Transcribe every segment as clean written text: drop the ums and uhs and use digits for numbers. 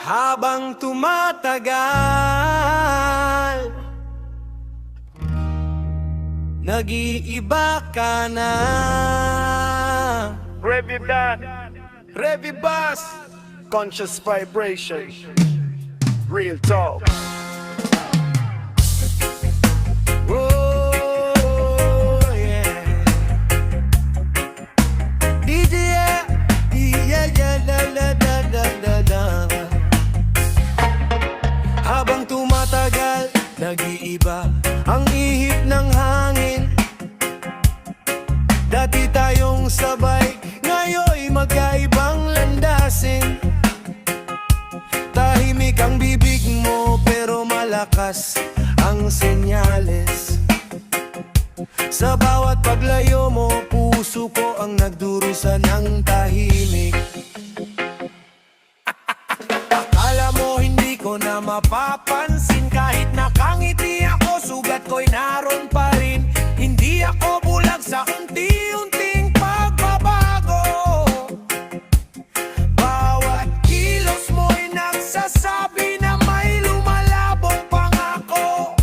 Habang tumatagal, nag-iiba ka na. Revi Bass, conscious vibration, real talk. Oh, yeah. DJ, yeah, la, la, da, da, da, da. Habang tumatagal, nag-iiba ang ihip ng hangin. Dati tayong sabay, ngayon'y magkaibang landasin. Tahimik ang bibig mo pero malakas ang senyales. Sa bawat paglayo mo, puso ko ang nagdurusa ng tahimik. Akala mo hindi ko na mapapansin, kahit nakangiti ako, sugat ko'y naroon pa rin. Hindi ako bulag sa unti-unting pagbabago. Bawat kilos mo'y nagsasabi na may lumalabong pangako.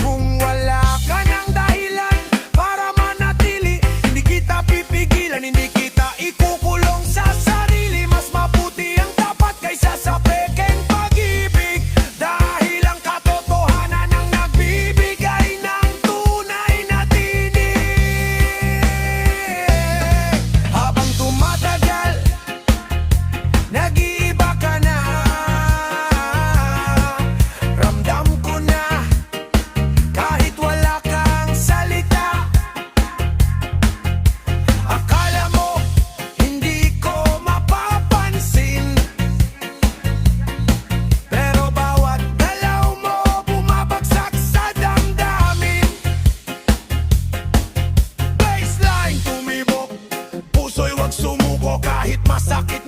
Kung wala ka ng dahilan para manatili, hindi kita pipigilan, hindi kita ikukulong sa sarili. Mas mabuti ang tapat kaysa sa pekeng pag-ibig, dahil ang katotohanan ang nagbibigay ng tunay na tinig. Habang tumatagal, nag-iiba ka na. Ramdam ko na kahit wala kang salita. Akala mo hindi ko mapapansin, pero bawat galaw mo bumabagsak sa damdamin. Baseline tumibok, puso'y wag sumuko kahit masakit